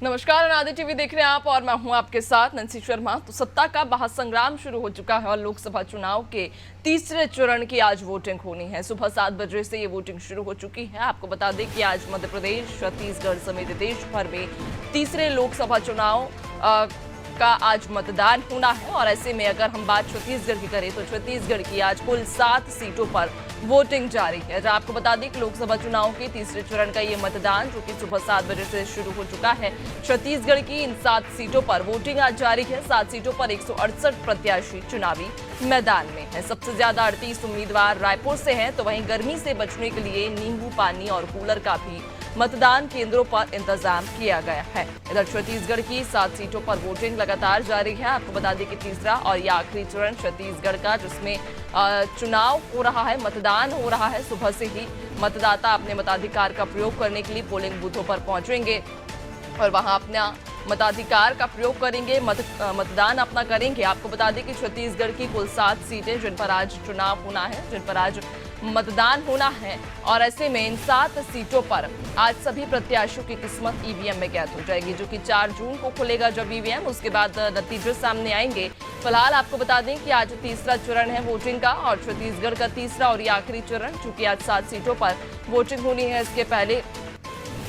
नमस्कार, अनादि टीवी देख रहे हैं आप और मैं हूं आपके साथ नंसी शर्मा। तो सत्ता का महासंग्राम शुरू हो चुका है और लोकसभा चुनाव के तीसरे चरण की आज वोटिंग होनी है। सुबह 7 बजे से ये वोटिंग शुरू हो चुकी है। आपको बता दें कि आज मध्य प्रदेश, छत्तीसगढ़ समेत देश भर में तीसरे लोकसभा चुनाव का आज मतदान होना है। और ऐसे में अगर हम बात छत्तीसगढ़ की करें तो छत्तीसगढ़ की आज कुल 7 सीटों पर वोटिंग जारी है। आपको बता दें कि लोकसभा चुनाव के तीसरे चरण का ये मतदान जो कि सुबह 7 बजे से शुरू हो चुका है, छत्तीसगढ़ की इन 7 सीटों पर वोटिंग आज जारी है। 7 सीटों पर 168 प्रत्याशी चुनावी मैदान में है। सबसे ज्यादा 38 उम्मीदवार रायपुर से हैं, तो वहीं गर्मी से बचने के लिए नींबू पानी और कूलर का भी मतदान केंद्रों पर इंतजाम किया गया है। इधर छत्तीसगढ़ की 7 सीटों पर वोटिंग लगातार जारी है। आपको बता दें कि तीसरा और ये आखिरी चरण छत्तीसगढ़ का, जिसमें चुनाव हो रहा है, मतदान हो रहा है। सुबह से ही मतदाता अपने मताधिकार का प्रयोग करने के लिए पोलिंग बूथों पर पहुंचेंगे और वहां अपना मताधिकार का प्रयोग करेंगे, मतदान अपना करेंगे। आपको बता दें कि छत्तीसगढ़ की कुल 7 सीटें जिन पर आज चुनाव होना है, जिन पर आज मतदान होना है, और ऐसे में इन 7 सीटों पर आज सभी प्रत्याशियों की किस्मत ईवीएम में कैद हो जाएगी, जो कि 4 जून को खुलेगा जब ईवीएम, उसके बाद नतीजे सामने आएंगे। फिलहाल आपको बता दें कि आज तीसरा चरण है वोटिंग का और छत्तीसगढ़ का तीसरा और ये आखिरी चरण, चूंकि आज 7 सीटों पर वोटिंग होनी है। इसके पहले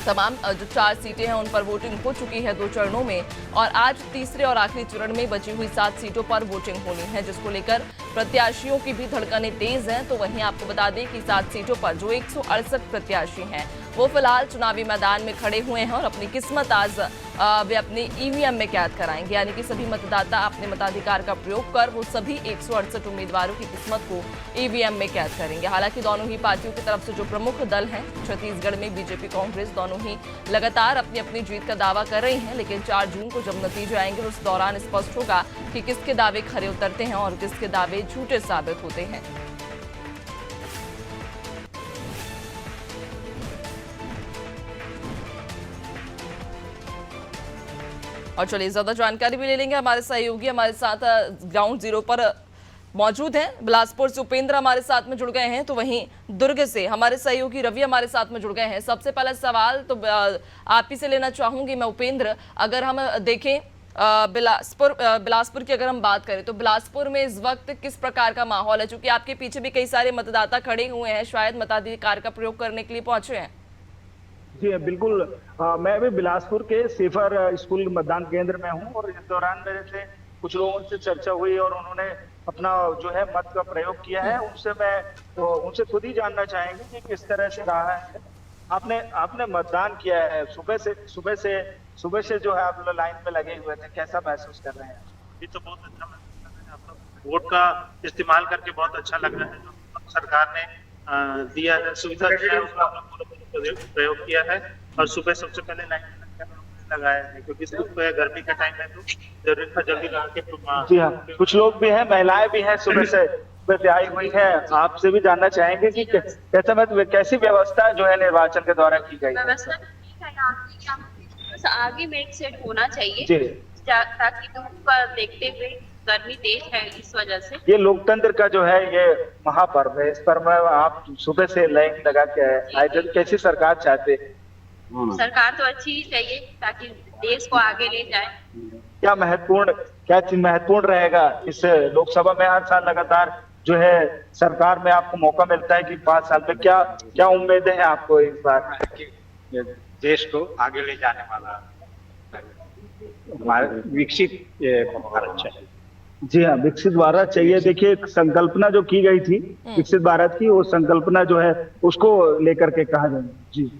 तमाम जो 4 सीटें हैं उन पर वोटिंग हो चुकी है 2 चरणों में, और आज तीसरे और आखिरी चरण में बची हुई 7 सीटों पर वोटिंग होनी है, जिसको लेकर प्रत्याशियों की भी धड़कनें तेज हैं। तो वहीं आपको बता दें कि 7 सीटों पर जो 168 प्रत्याशी हैं वो फिलहाल चुनावी मैदान में खड़े हुए हैं और अपनी किस्मत आज वे अपने ईवीएम में कैद कराएंगे, यानी कि सभी मतदाता अपने मताधिकार का प्रयोग कर वो सभी 168 उम्मीदवारों की किस्मत को ईवीएम में कैद करेंगे। हालांकि दोनों ही पार्टियों की तरफ से जो प्रमुख दल हैं छत्तीसगढ़ में, बीजेपी, कांग्रेस, दोनों ही लगातार अपनी अपनी जीत का दावा कर रही हैं, लेकिन 4 जून को जब नतीजे आएंगे उस दौरान स्पष्ट होगा कि किसके दावे खरे उतरते हैं और किसके दावे झूठे साबित होते हैं। और चलिए ज्यादा जानकारी भी ले लेंगे। हमारे सहयोगी हमारे साथ ग्राउंड जीरो पर मौजूद हैं। बिलासपुर से उपेंद्र हमारे साथ में जुड़ गए हैं, तो वहीं दुर्ग से हमारे सहयोगी रवि हमारे साथ में जुड़ गए हैं। सबसे पहला सवाल तो आप ही से लेना चाहूंगी मैं उपेंद्र, अगर हम देखें बिलासपुर की अगर हम बात करें तो बिलासपुर में इस वक्त किस प्रकार का माहौल है, चूंकि आपके पीछे भी कई सारे मतदाता खड़े हुए हैं, शायद मताधिकार का प्रयोग करने के लिए पहुंचे हैं। जी बिल्कुल, मैं भी बिलासपुर के सेफर स्कूल मतदान केंद्र में हूं और इस दौरान मेरे से कुछ लोगों से चर्चा हुई और उन्होंने अपना जो है मत का प्रयोग किया है। उनसे खुद ही जानना चाहेंगे कि किस तरह से रहा है। आपने मतदान किया है, सुबह से जो है आप लाइन में लगे हुए थे, कैसा महसूस कर रहे हैं? ये तो बहुत अच्छा महसूस कर रहे हैं। आप लोग वोट का इस्तेमाल करके बहुत अच्छा लग रहा है। जो सरकार ने दिया है, सुविधा दिया है, उसका प्रयोग किया है। और सुबह सबसे पहले लाइन लगाया है, क्योंकि सुबह गर्मी का टाइम है तो जरूरी था जल्दी लगा के। जी हाँ, कुछ लोग भी हैं, महिलाएं भी हैं, सुबह से आई हुई है। आपसे भी जानना चाहेंगे कि कैसी व्यवस्था जो है निर्वाचन के द्वारा की गई है। आगे में एक सेट होना चाहिए ताकि धूप पर देखते हुए, गर्मी तेज है इस वजह से। ये लोकतंत्र का जो है ये महापर्व है, इस पर में आप सुबह से लाइन लगा के आए, कैसी सरकार चाहते हैं? सरकार तो अच्छी ही चाहिए ताकि देश को आगे ले जाए। क्या चीज महत्वपूर्ण रहेगा इस लोकसभा में? हर साल लगातार जो है सरकार में आपको मौका मिलता है कि 5 साल में क्या उम्मीदें हैं आपको इस बार? देश को आगे ले जाने वाला हमारा विकसित भारत चाहिए। जी हाँ, विकसित भारत चाहिए। देखिए, संकल्पना जो की गई थी विकसित भारत की, वो संकल्पना जो है उसको लेकर के कहा जाए। जी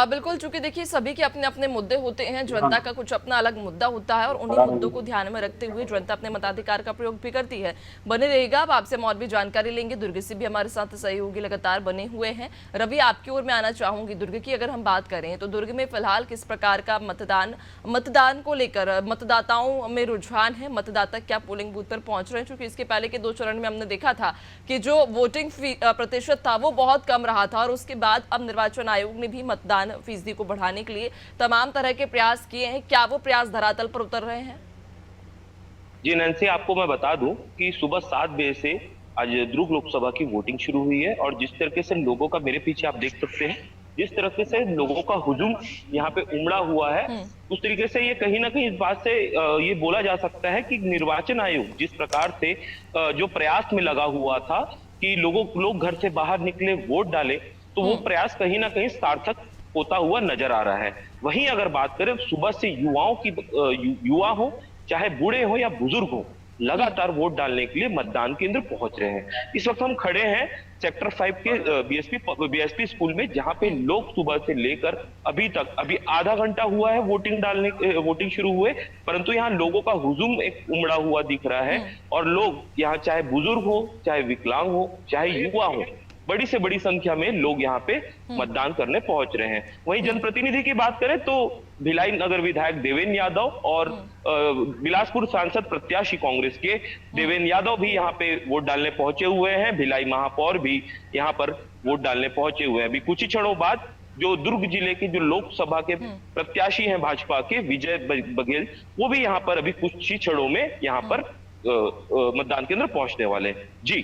बिल्कुल, चूंकि देखिए सभी के अपने अपने मुद्दे होते हैं, जनता का कुछ अपना अलग मुद्दा होता है और उन्हीं मुद्दों को ध्यान में रखते हुए जनता अपने मताधिकार का प्रयोग भी करती है। बने रहेगा, अब आपसे और भी जानकारी लेंगे। दुर्ग से भी हमारे साथ सहयोगी लगातार बने हुए हैं। रवि, आपकी ओर में आना चाहूंगी। दुर्ग की अगर हम बात करें तो दुर्ग में फिलहाल किस प्रकार का मतदान को लेकर मतदाताओं में रुझान है, मतदाता क्या पोलिंग बूथ पर पहुंच रहे हैं? चूंकि इसके पहले के 2 चरण में हमने देखा था कि जो वोटिंग प्रतिशत था वो बहुत कम रहा था, और उसके बाद अब निर्वाचन आयोग ने भी मतदान फीसदी को बढ़ाने के लिए तमाम तरह के प्रयास किए हैं। क्या वो प्रयास धरातल पर उतर रहे हैं? जी नैन्सी, आपको मैं बता दूं कि सुबह 7 बजे से आज दुर्ग लोकसभा की वोटिंग शुरू हुई है और जिस तरीके से लोगों का मेरे पीछे आप देख सकते हैं जिस तरीके से लोगों का हुजूम यहाँ पे उमड़ा हुआ है, उस तरीके से ये कहीं ना कहीं इस बात से ये बोला जा सकता है कि निर्वाचन आयोग जिस प्रकार से जो प्रयास में लगा हुआ था कि लोग घर से बाहर निकले वोट डाले, तो वो प्रयास कहीं ना कहीं सार्थक होता हुआ नजर आ रहा है। वहीं अगर बात करें सुबह से युवाओं की, युवा हो चाहे बूढ़े हो या बुजुर्ग हो, लगातार वोट डालने के लिए मतदान केंद्र पहुंच रहे हैं। इस वक्त हम खड़े हैं सेक्टर 5 के बीएसपी स्कूल में, जहां पे लोग सुबह से लेकर अभी आधा घंटा हुआ है वोटिंग शुरू हुए, परंतु यहाँ लोगों का हुजूम एक उमड़ा हुआ दिख रहा है और लोग यहाँ चाहे बुजुर्ग हो, चाहे विकलांग हो, चाहे युवा हो, बड़ी से बड़ी संख्या में लोग यहाँ पे मतदान करने पहुंच रहे हैं। वहीं जनप्रतिनिधि की बात करें तो भिलाई नगर विधायक देवेंद्र यादव और बिलासपुर सांसद प्रत्याशी कांग्रेस के देवेंद्र यादव भी यहाँ पे वोट डालने पहुंचे हुए हैं। भिलाई महापौर भी यहाँ पर वोट डालने पहुंचे हुए हैं। अभी कुछ ही क्षणों बाद जो दुर्ग जिले के जो लोकसभा के प्रत्याशी हैं भाजपा के विजय बघेल, वो भी यहाँ पर अभी कुछ ही क्षणों में यहाँ पर मतदान केंद्र पहुंचने वाले हैं। जी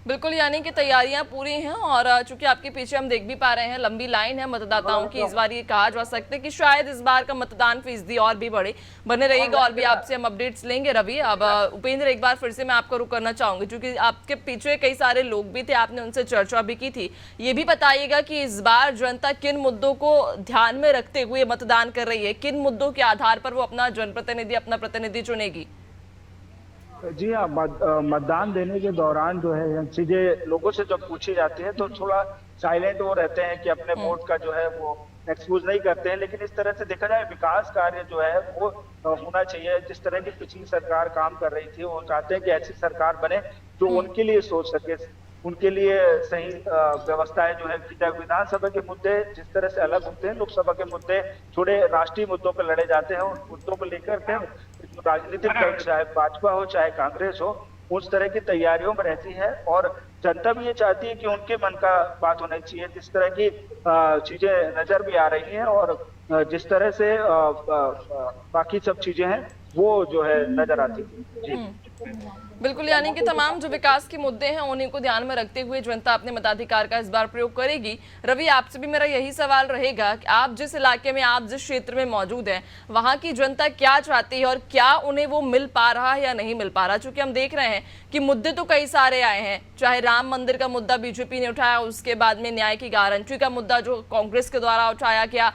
बिल्कुल, यानी कि तैयारियां पूरी हैं और चूंकि आपके पीछे हम देख भी पा रहे हैं लंबी लाइन है मतदाताओं की, इस बार ये कहा जा सकता है कि शायद इस बार का मतदान फीसदी और भी बढ़े। बने रहिएगा और भी आपसे हम अपडेट्स लेंगे। रवि, अब उपेंद्र एक बार फिर से मैं आपको रुक करना चाहूंगी क्योंकि आपके पीछे कई सारे लोग भी थे, आपने उनसे चर्चा भी की थी। ये भी बताइएगा कि इस बार जनता किन मुद्दों को ध्यान में रखते हुए मतदान कर रही है, किन मुद्दों के आधार पर वो अपना जनप्रतिनिधि, अपना प्रतिनिधि चुनेगी? जी हाँ, मतदान देने के दौरान जो है चीजें लोगों से जब पूछी जाती है तो थोड़ा साइलेंट वो रहते हैं कि अपने वोट का जो है वो एक्सपोज नहीं करते हैं। लेकिन इस तरह से देखा जाए विकास कार्य जो है वो होना चाहिए। जिस तरह की पिछली सरकार काम कर रही थी, वो चाहते हैं कि ऐसी सरकार बने जो उनके लिए सोच सके, उनके लिए सही व्यवस्थाएं जो है की जाए। विधानसभा के मुद्दे जिस तरह से अलग होते हैं, लोकसभा के मुद्दे थोड़े राष्ट्रीय मुद्दों पर लड़े जाते हैं। उन मुद्दों को लेकर के राजनीतिक दल चाहे भाजपा हो चाहे कांग्रेस हो, उस तरह की तैयारियों में रहती है और जनता भी ये चाहती है कि उनके मन का बात होनी चाहिए। जिस तरह की चीजें नजर भी आ रही हैं और जिस तरह से बाकी सब चीजें हैं वो जो है नजर आती है। बिल्कुल, यानी कि तमाम जो विकास के मुद्दे हैं उन्हीं को ध्यान में रखते हुए जनता अपने मताधिकार का इस बार प्रयोग करेगी। रवि, आपसे भी मेरा यही सवाल रहेगा कि आप जिस इलाके में, आप जिस क्षेत्र में मौजूद हैं, वहां की जनता क्या चाहती है और क्या उन्हें वो मिल पा रहा है या नहीं मिल पा रहा? क्योंकि हम देख रहे हैं कि मुद्दे तो कई सारे आए हैं, चाहे राम मंदिर का मुद्दा बीजेपी ने उठाया, उसके बाद में न्याय की गारंटी का मुद्दा जो कांग्रेस के द्वारा उठाया गया,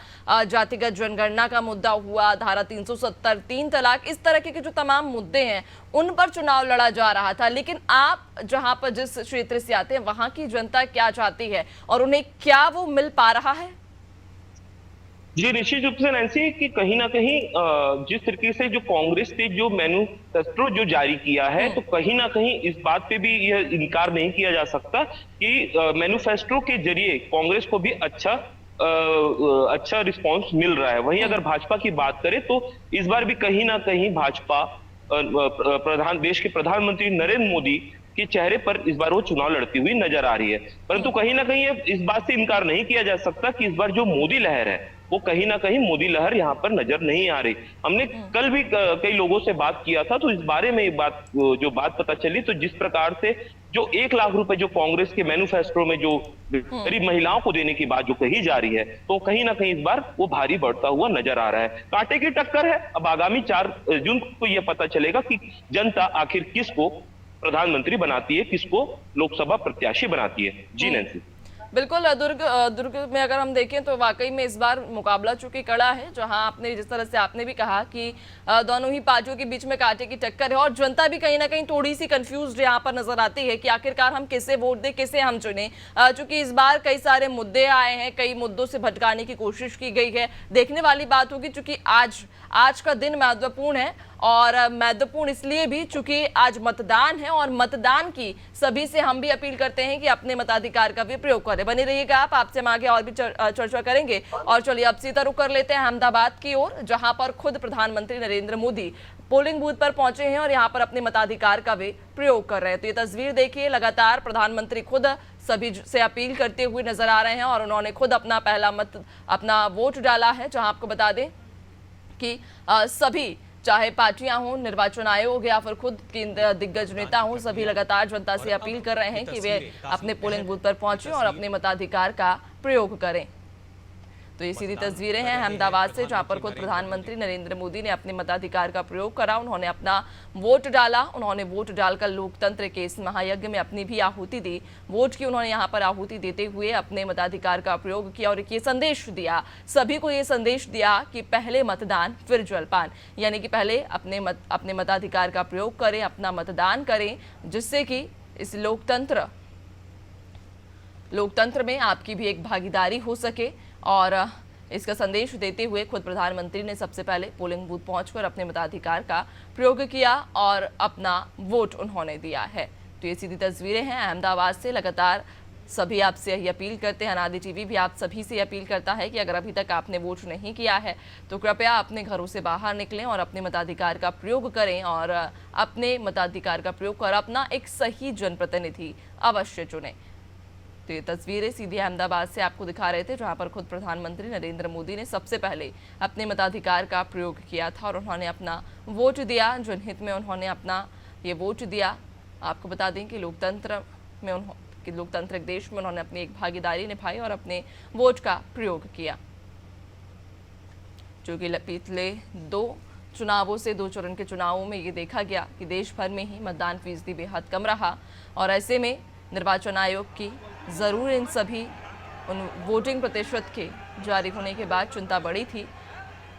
जातिगत जनगणना का मुद्दा हुआ, धारा 370, 3 तलाक, इस तरह के जो तमाम मुद्दे हैं उन पर चुनाव लड़ा जा रहा था। लेकिन आप जहां पर जिस क्षेत्र से आते हैं वहां की जनता क्या चाहती है और उन्हें क्या वो मिल पा रहा है? जी निश्चित रूप से नैन्सी कि कहीं ना कहीं जिस तरीके से जो कांग्रेस ने जो मैनिफेस्टो जो जारी किया है, तो कहीं ना कहीं इस बात पे भी यह इनकार नहीं किया जा सकता कि मैनिफेस्टो के जरिए कांग्रेस को भी अच्छा रिस्पांस मिल रहा है। वहीं अगर भाजपा की बात करें तो इस बार भी कहीं ना कहीं भाजपा देश के प्रधानमंत्री नरेंद्र मोदी के चेहरे पर इस बार वो चुनाव लड़ती हुई नजर आ रही है। परंतु कहीं ना कहीं इस बात से इनकार नहीं किया जा सकता कि इस बार जो मोदी लहर है वो कहीं ना कहीं मोदी लहर यहाँ पर नजर नहीं आ रही। हमने कल भी कई लोगों से बात किया था तो इस बारे में बात पता चली, तो जिस प्रकार से जो 1 लाख रुपए जो कांग्रेस के मैनिफेस्टो में जो गरीब महिलाओं को देने की बात जो कही जा रही है, तो कहीं ना कहीं इस बार वो भारी बढ़ता हुआ नजर आ रहा है। कांटे की टक्कर है। अब आगामी 4 जून को यह पता चलेगा कि जनता आखिर किसको प्रधानमंत्री बनाती है, किसको लोकसभा प्रत्याशी बनाती है। जी नैन्सी। बिल्कुल, दुर्ग में अगर हम देखें तो वाकई में इस बार मुकाबला चूंकि कड़ा है, जहां आपने जिस तरह से आपने भी कहा कि दोनों ही पार्टियों के बीच में कांटे की टक्कर है और जनता भी कहीं ना कहीं थोड़ी सी कंफ्यूज्ड यहाँ पर नजर आती है कि आखिरकार हम किसे वोट दें, किसे हम चुने। चूंकि इस बार कई सारे मुद्दे आए हैं, कई मुद्दों से भटकाने की कोशिश की गई है। देखने वाली बात होगी चूंकि आज का दिन महत्वपूर्ण है और महत्वपूर्ण इसलिए भी चूंकि आज मतदान है और मतदान की सभी से हम भी अपील करते हैं कि अपने मताधिकार का भी प्रयोग करें। बने रहिएगा आप, आपसे हम आगे और भी चर्चा करेंगे। और चलिए अब सीधा रुख कर लेते हैं अहमदाबाद की ओर, जहां पर खुद प्रधानमंत्री नरेंद्र मोदी पोलिंग बूथ पर पहुंचे हैं और यहां पर अपने मताधिकार का भी प्रयोग कर रहे हैं। तो ये तस्वीर देखिए, लगातार प्रधानमंत्री खुद सभी से अपील करते हुए नजर आ रहे हैं और उन्होंने खुद अपना वोट डाला है। जहां आपको बता दें कि सभी, चाहे पार्टियां हों, निर्वाचन आयोग या फिर खुद के दिग्गज नेता हों, सभी लगातार जनता से अपील कर रहे हैं कि वे अपने पोलिंग बूथ पर पहुंचे और अपने मताधिकार का प्रयोग करें। तो ये सीधी तस्वीरें हैं अहमदाबाद से, जहां पर खुद प्रधानमंत्री नरेंद्र मोदी ने अपने मताधिकार का प्रयोग करा। उन्होंने अपना वोट डाला, उन्होंने वोट डालकर लोकतंत्र के इस महायज्ञ में अपनी भी आहुति दी। वोट की उन्होंने यहाँ पर आहुति देते हुए अपने मताधिकार का प्रयोग किया और ये संदेश दिया, सभी को ये संदेश दिया कि पहले मतदान फिर जलपान, यानी कि पहले अपने मताधिकार का प्रयोग करें, अपना मतदान करें, जिससे कि इस लोकतंत्र में आपकी भी एक भागीदारी हो सके। और इसका संदेश देते हुए खुद प्रधानमंत्री ने सबसे पहले पोलिंग बूथ पहुंचकर अपने मताधिकार का प्रयोग किया और अपना वोट उन्होंने दिया है। तो ये सीधी तस्वीरें हैं अहमदाबाद से। लगातार सभी आपसे यही अपील करते हैं, अनादि टीवी भी आप सभी से अपील करता है कि अगर अभी तक आपने वोट नहीं किया है तो कृपया अपने घरों से बाहर निकलें और अपने मताधिकार का प्रयोग करें और अपने मताधिकार का प्रयोग कर अपना एक सही जनप्रतिनिधि अवश्य चुनें। तो ये तस्वीरें सीधी अहमदाबाद से आपको दिखा रहे थे, जहां पर खुद प्रधानमंत्री नरेंद्र मोदी ने सबसे पहले अपने मताधिकार का प्रयोग किया था और उन्होंने अपना वोट दिया, जनहित में उन्होंने अपना ये वोट दिया। आपको बता दें कि लोकतांत्रिक देश में उन्होंने अपनी एक भागीदारी निभाई और अपने वोट का प्रयोग किया, जो कि पिछले 2 चुनावों से 2 चरण के चुनावों में ये देखा गया कि देश भर में ही मतदान फीसदी बेहद कम रहा और ऐसे में निर्वाचन आयोग की ज़रूर इन सभी उन वोटिंग प्रतिशत के जारी होने के बाद चिंता बढ़ी थी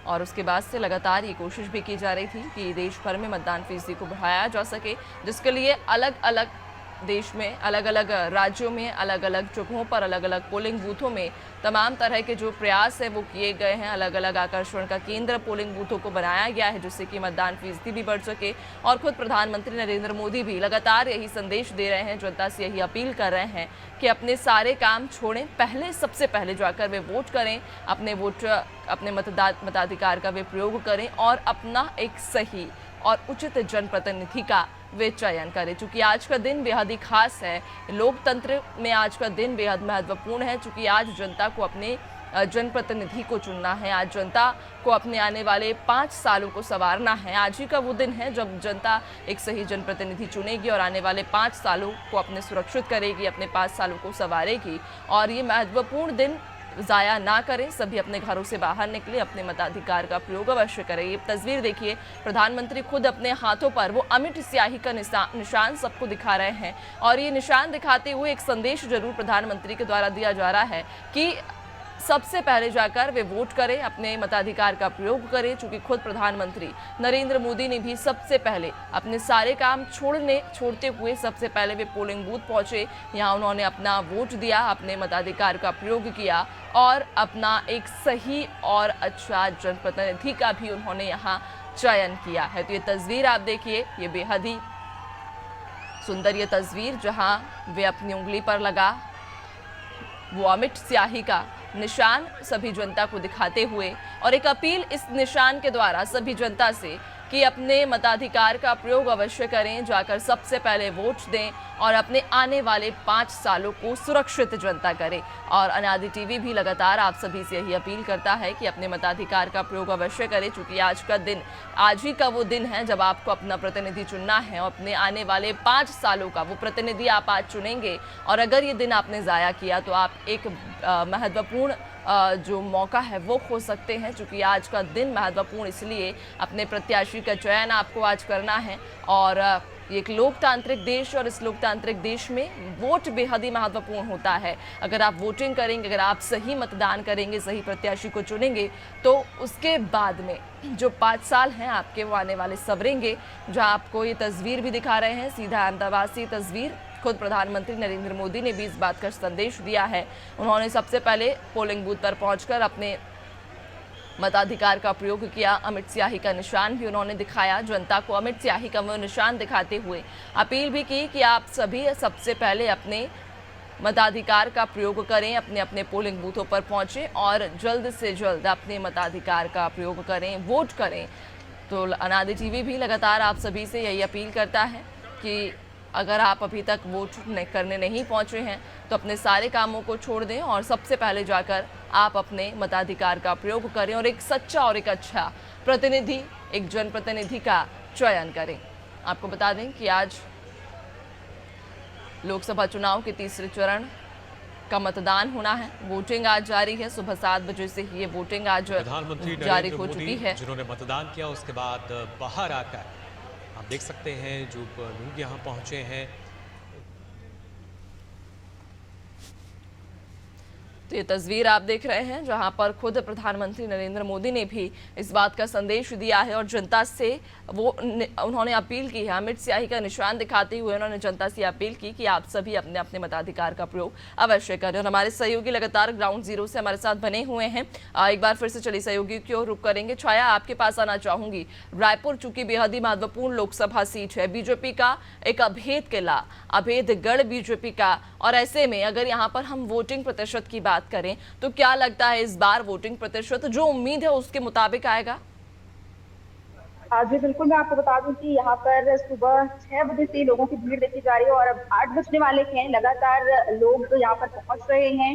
और उसके बाद से लगातार ये कोशिश भी की जा रही थी कि देश भर में मतदान फीसदी को बढ़ाया जा सके, जिसके लिए अलग अलग देश में, अलग अलग राज्यों में, अलग अलग जगहों पर, अलग अलग पोलिंग बूथों में तमाम तरह के जो प्रयास है वो किए गए हैं। अलग अलग आकर्षण का केंद्र पोलिंग बूथों को बनाया गया है, जिससे कि मतदान फीसदी भी बढ़ सके। और खुद प्रधानमंत्री नरेंद्र मोदी भी लगातार यही संदेश दे रहे हैं, जनता से यही अपील कर रहे हैं कि अपने सारे काम छोड़ें, पहले सबसे पहले जाकर वे वोट करें, अपने मताधिकार का वे प्रयोग करें और अपना एक सही और उचित जनप्रतिनिधि का वे चयन करें। चूंकि आज का दिन बेहद ही खास है, लोकतंत्र में आज का दिन बेहद महत्वपूर्ण है, चूंकि आज जनता को अपने जनप्रतिनिधि को चुनना है, आज जनता को अपने आने वाले 5 सालों को संवारना है। आज ही का वो दिन है जब जनता एक सही जनप्रतिनिधि चुनेगी और आने वाले 5 सालों को अपने सुरक्षित करेगी, अपने 5 सालों को संवारेगी। और ये महत्वपूर्ण दिन ज़ाया ना करें, सभी अपने घरों से बाहर निकले, अपने मताधिकार का प्रयोग अवश्य करें। ये तस्वीर देखिए, प्रधानमंत्री खुद अपने हाथों पर वो अमिट स्याही का निशान सबको दिखा रहे हैं और ये निशान दिखाते हुए एक संदेश जरूर प्रधानमंत्री के द्वारा दिया जा रहा है कि सबसे पहले जाकर वे वोट करें, अपने मताधिकार का प्रयोग करें। चूंकि खुद प्रधानमंत्री नरेंद्र मोदी ने भी सबसे पहले अपने सारे काम छोड़ते हुए सबसे पहले वे पोलिंग बूथ पहुंचे, यहाँ उन्होंने अपना वोट दिया, अपने मताधिकार का प्रयोग किया और अपना एक सही और अच्छा जनप्रतिनिधि का भी उन्होंने यहाँ चयन किया है। तो ये तस्वीर आप देखिए, ये बेहद ही सुंदर ये तस्वीर, जहाँ वे अपनी उंगली पर लगा वो अमिट स्याही का निशान सभी जनता को दिखाते हुए और एक अपील इस निशान के द्वारा सभी जनता से कि अपने मताधिकार का प्रयोग अवश्य करें, जाकर सबसे पहले वोट दें और अपने आने वाले 5 सालों को सुरक्षित जनता करें। और अनादि टीवी भी लगातार आप सभी से यही अपील करता है कि अपने मताधिकार का प्रयोग अवश्य करें, चूंकि आज ही का वो दिन है जब आपको अपना प्रतिनिधि चुनना है और अपने आने वाले 5 सालों का वो प्रतिनिधि आप आज चुनेंगे। और अगर ये दिन आपने ज़ाया किया तो आप एक महत्वपूर्ण जो मौका है वो खो सकते हैं, क्योंकि आज का दिन महत्वपूर्ण इसलिए अपने प्रत्याशी का चयन आपको आज करना है। और एक लोकतांत्रिक देश और इस लोकतांत्रिक देश में वोट बेहद ही महत्वपूर्ण होता है। अगर आप वोटिंग करेंगे, अगर आप सही मतदान करेंगे, सही प्रत्याशी को चुनेंगे, तो उसके बाद में जो 5 साल हैं आपके वो आने वाले संवरेंगे। जहां आपको ये तस्वीर भी दिखा रहे हैं, सीधा अहमदाबाद से तस्वीर, खुद प्रधानमंत्री नरेंद्र मोदी ने भी इस बात का संदेश दिया है। उन्होंने सबसे पहले पोलिंग बूथ पर पहुंचकर अपने मताधिकार का प्रयोग किया, अमिट स्याही का निशान भी उन्होंने दिखाया, जनता को अमिट स्याही का वो निशान दिखाते हुए अपील भी की कि आप सभी सबसे पहले अपने मताधिकार का प्रयोग करें, अपने अपने पोलिंग बूथों पर पहुंचें और जल्द से जल्द अपने मताधिकार का प्रयोग करें, वोट करें। तो अनादि टीवी भी लगातार आप सभी से यही अपील करता है कि अगर आप अभी तक वोट करने नहीं पहुंचे हैं तो अपने सारे कामों को छोड़ दें और सबसे पहले जाकर आप अपने मताधिकार का प्रयोग करें और एक सच्चा और एक अच्छा प्रतिनिधि, एक जनप्रतिनिधि का चयन करें। आपको बता दें कि आज लोकसभा चुनाव के तीसरे चरण का मतदान होना है। वोटिंग आज जारी है, सुबह 7 बजे से ही ये वोटिंग आज प्रधानमंत्री जारी नरेंद्र हो मोदी चुकी है। जिन्होंने मतदान किया उसके बाद बाहर आकर आप देख सकते हैं जो लोग यहाँ पहुंचे हैं। तो ये तस्वीर आप देख रहे हैं जहां पर खुद प्रधानमंत्री नरेंद्र मोदी ने भी इस बात का संदेश दिया है और जनता से उन्होंने अपील की है। अमिट स्याही का निशान दिखाते हुए उन्होंने जनता से अपील की कि आप सभी अपने अपने मताधिकार का प्रयोग अवश्य करें। और हमारे सहयोगी लगातार ग्राउंड जीरो से हमारे साथ बने हुए हैं। एक बार फिर से चलिए सहयोगी की ओर रुख करेंगे। छाया, आपके पास आना चाहूंगी। रायपुर चूंकि बेहद ही महत्वपूर्ण लोकसभा सीट है, बीजेपी का एक अभेद किला, अभेद गढ़ बीजेपी का, और ऐसे में अगर यहाँ पर हम वोटिंग प्रतिशत की बात करें तो क्या लगता है इस बार वोटिंग प्रतिशत जो उम्मीद है उसके मुताबिक आएगा? जी बिल्कुल, मैं आपको बता दूं कि यहाँ पर सुबह 6 बजे से लोगों की भीड़ देखी जा रही है और अब 8 बजने वाले हैं। लगातार लोग यहाँ पर पहुंच रहे हैं।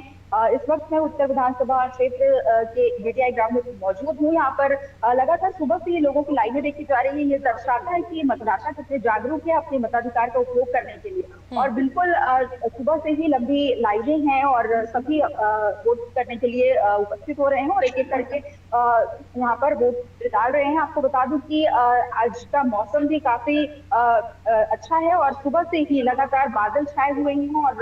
इस वक्त मैं उत्तर विधानसभा क्षेत्र के बीटीआई ग्राउंड में मौजूद हूँ। यहाँ पर लगातार सुबह से लोगों की लाइनें देखी जा रही है। ये दर्शाता है कि मतदाता कितने जागरूक है अपने मताधिकार का उपयोग करने के लिए। और बिल्कुल सुबह से ही लंबी लाइनें हैं और सभी वोट करने के लिए उपस्थित हो रहे हैं और एक एक करके यहाँ पर वोट डाल रहे हैं। आपको बता दूं कि आज का मौसम भी काफी अच्छा है और सुबह से ही लगातार बादल छाए हुए हैं और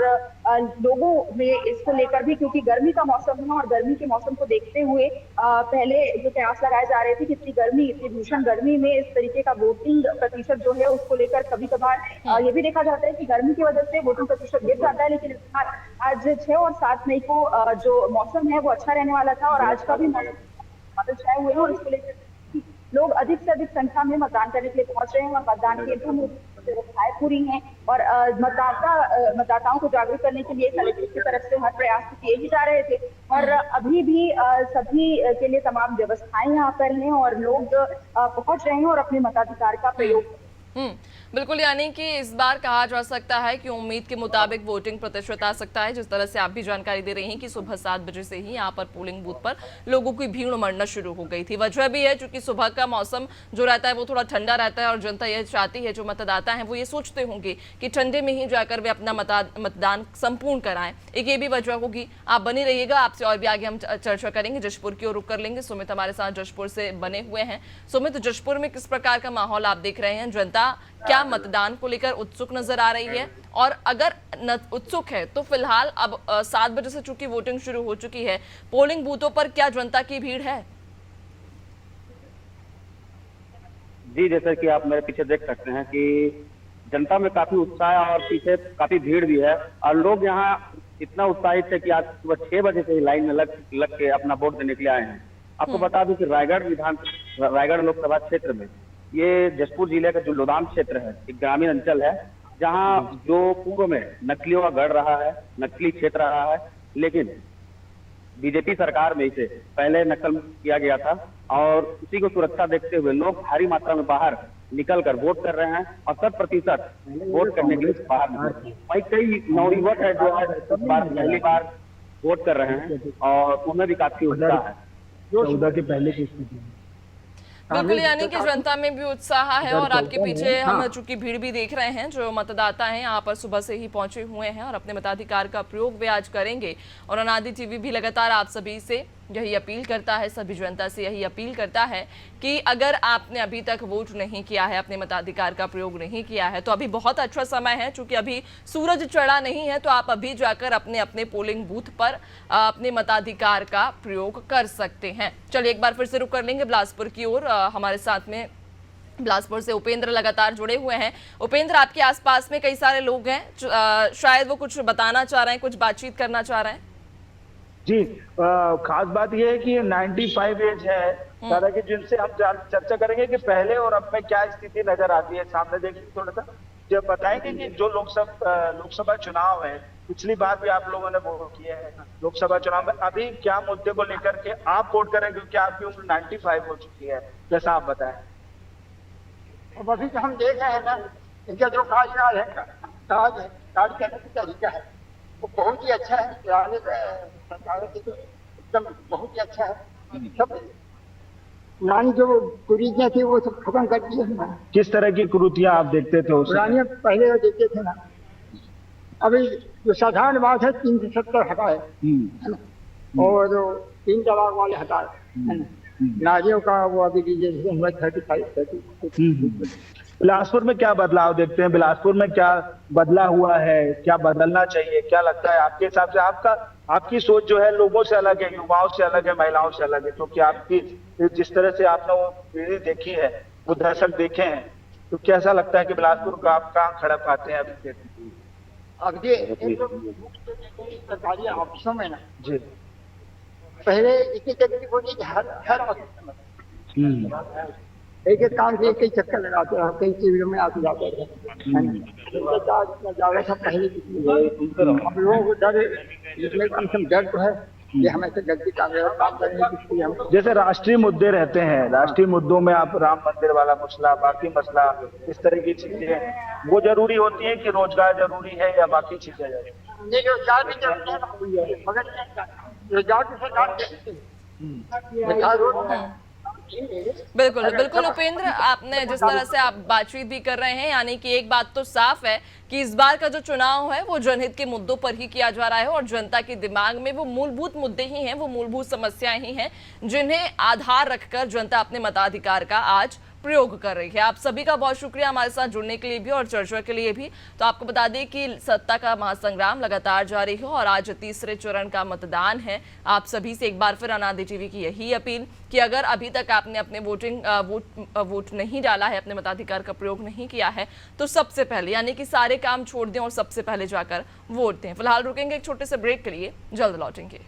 लोगों में इसको लेकर भी, क्योंकि गर्मी का मौसम है और गर्मी के मौसम को देखते हुए पहले जो कयास लगाए जा रहे थे कि इतनी भीषण गर्मी में इस तरीके का वोटिंग प्रतिशत जो है उसको लेकर कभी कभार ये भी देखा जाता है कि गर्मी की वजह से वोटिंग प्रतिशत गिर जाता है। लेकिन इस बार आज 6 और 7 मई को जो मौसम है वो अच्छा रहने वाला था और आज का भी मौसम बादल छाए हुए हैं और इसको लेकर लोग अधिक से अधिक संख्या में मतदान करने के लिए पहुंच रहे हैं और मतदान केंद्रों में व्यवस्थाएं पूरी हैं और मतदाताओं को जागरूक करने के लिए कलेक्टर की तरफ से हर प्रयास किए ही जा रहे थे और अभी भी सभी के लिए तमाम व्यवस्थाएं यहाँ पर हैं और लोग पहुंच रहे हैं और अपने मताधिकार का प्रयोग। बिल्कुल, यानी कि इस बार कहा जा सकता है कि उम्मीद के मुताबिक वोटिंग प्रतिशत आ सकता है। जिस तरह से आप भी जानकारी दे रही हैं कि सुबह 7 बजे से ही यहाँ पर पोलिंग बूथ पर लोगों की भीड़ उमड़ना शुरू हो गई थी। वजह भी है क्योंकि सुबह का मौसम जो रहता है वो थोड़ा ठंडा रहता है और जनता यह चाहती है, जो मतदाता हैं वो ये सोचते होंगे कि ठंडे में ही जाकर वे अपना मतदान संपूर्ण कराएं। एक ये भी वजह होगी। आप बनी रहिएगा, आपसे और भी आगे हम चर्चा करेंगे। जशपुर की ओर रुख कर लेंगे। सुमित हमारे साथ जशपुर से बने हुए हैं। सुमित, जशपुर में किस प्रकार का माहौल आप देख रहे हैं? जनता क्या मतदान को लेकर उत्सुक नजर आ रही है? और अगर उत्सुक है तो फिलहाल अब 7 बजे से चूंकि वोटिंग शुरू हो चुकी है, पोलिंग बूथों पर क्या जनता की भीड़ है? जी, जैसा कि आप मेरे पीछे देख सकते हैं कि जनता में काफी उत्साह है और पीछे काफी भीड़ भी है और लोग यहाँ इतना उत्साहित है कि आज सुबह 6 बजे से ही लाइन में लग के अपना वोट देने के लिए आए हैं। आपको बता दूं कि रायगढ़ लोकसभा क्षेत्र में ये जशपुर जिले का जो लोदाम क्षेत्र है, एक ग्रामीण अंचल है जहां जो पूर्व में नकलियों का गढ़ रहा है, नकली क्षेत्र रहा है, लेकिन बीजेपी सरकार में इसे पहले नकल किया गया था और उसी को सुरक्षा देखते हुए लोग भारी मात्रा में बाहर निकलकर वोट कर रहे हैं और 100% वोट करने के लिए बाहर निकले। वही कई नवयुवक है जो पहली बार वोट कर रहे हैं और उनमें भी काफी उत्साह है। 14 के पहले की स्थिति बिल्कुल, यानी कि जनता में भी उत्साह है और आपके पीछे हम चूंकि भीड़ भी देख रहे हैं। जो मतदाता हैं यहाँ पर सुबह से ही पहुंचे हुए हैं और अपने मताधिकार का प्रयोग वे आज करेंगे। और अनादि टीवी भी लगातार आप सभी से यही अपील करता है, सभी जनता से यही अपील करता है कि अगर आपने अभी तक वोट नहीं किया है, अपने मताधिकार का प्रयोग नहीं किया है, तो अभी बहुत अच्छा समय है। चूंकि अभी सूरज चढ़ा नहीं है तो आप अभी जाकर अपने अपने पोलिंग बूथ पर अपने मताधिकार का प्रयोग कर सकते हैं। चलिए एक बार फिर से रुख कर लेंगे बिलासपुर की ओर। हमारे साथ में बिलासपुर से उपेंद्र लगातार जुड़े हुए हैं। उपेंद्र, आपके आसपास में कई सारे लोग हैं, शायद वो कुछ बताना चाह रहे हैं, कुछ बातचीत करना चाह रहे हैं। जी, खास बात यह है कि 95 एज है दादा की, जिनसे हम चर्चा करेंगे कि पहले और अब में क्या स्थिति नजर आती है। सामने देखिए थोड़ा सा, जब बताएंगे कि जो लोकसभा चुनाव है, पिछली बार भी आप लोगों ने वोट किया है लोकसभा चुनाव में, अभी क्या मुद्दे को लेकर के आप वोट करें क्योंकि आपकी उम्र 95 हो चुकी है, जैसा आप बताएं। अब अभी तो हम देख रहे हैं ना, इनका जो कार्य है, कार्य करने का तरीका है वो बहुत ही अच्छा है। पुराने सरकारों से तो एकदम बहुत ही अच्छा है। सब पुरानी जो कुरीतियां थी वो सब खत्म कर दी है। किस तरह की कुरीतियां आप देखते थे? पुरानी पहले देखते थे ना, अभी जो साधारण बात है 370 हटाए, है ना, और जो 3 तलाक वाले हटाए, है ना, नारियों का वो अभी जैसे हुआ 35। बिलासपुर में क्या बदलाव देखते हैं? बिलासपुर में क्या बदला हुआ है, क्या बदलना चाहिए, क्या लगता है आपके हिसाब से? आपकी सोच जो है लोगों से अलग है, युवाओं से अलग है, महिलाओं से अलग है, क्योंकि आपकी जिस तरह से आपने वो पीढ़ी देखी है, वो दशक देखे हैं, तो कैसा लगता है कि बिलासपुर का आप कहाँ खड़ा पाते हैं अभी? अब ये सरकारी ऑफिसों में ना जी पहले एक तकलीफ होती है, हर ऑफिस में एक काम से कई चक्कर लगाते हैं, कई शिविरों में आते जाते हैं, ज्यादा सब पहले हम लोगों को डर, इसमें कम से कम डर तो है कि हम ऐसे गलती काम करेंगे। हम जैसे राष्ट्रीय मुद्दे रहते हैं, राष्ट्रीय मुद्दों में आप राम मंदिर वाला मसला, बाकी मसला, इस तरह की चीजें वो जरूरी होती है कि रोजगार जरूरी है या बाकी चीजें जरूरी? रोजगार भी जरूरी है, मगर रोजगार की सरकार बिल्कुल बिल्कुल उपेंद्र, आपने जिस तरह से आप बातचीत भी कर रहे हैं, यानी कि एक बात तो साफ है कि इस बार का जो चुनाव है वो जनहित के मुद्दों पर ही किया जा रहा है और जनता के दिमाग में वो मूलभूत मुद्दे ही हैं, वो मूलभूत समस्याएं ही हैं जिन्हें आधार रखकर जनता अपने मताधिकार का आज प्रयोग कर रही है। आप सभी का बहुत शुक्रिया हमारे साथ जुड़ने के लिए भी और चर्चा के लिए भी। तो आपको बता दें कि सत्ता का महासंग्राम लगातार जारी है और आज तीसरे चरण का मतदान है। आप सभी से एक बार फिर अनादि टीवी की यही अपील कि अगर अभी तक आपने अपने वोट नहीं डाला है, अपने मताधिकार का प्रयोग नहीं किया है, तो सबसे पहले यानी कि सारे काम छोड़ दें और सबसे पहले जाकर वोट दें। फिलहाल रुकेंगे एक छोटे से ब्रेक के लिए, जल्द लौटेंगे।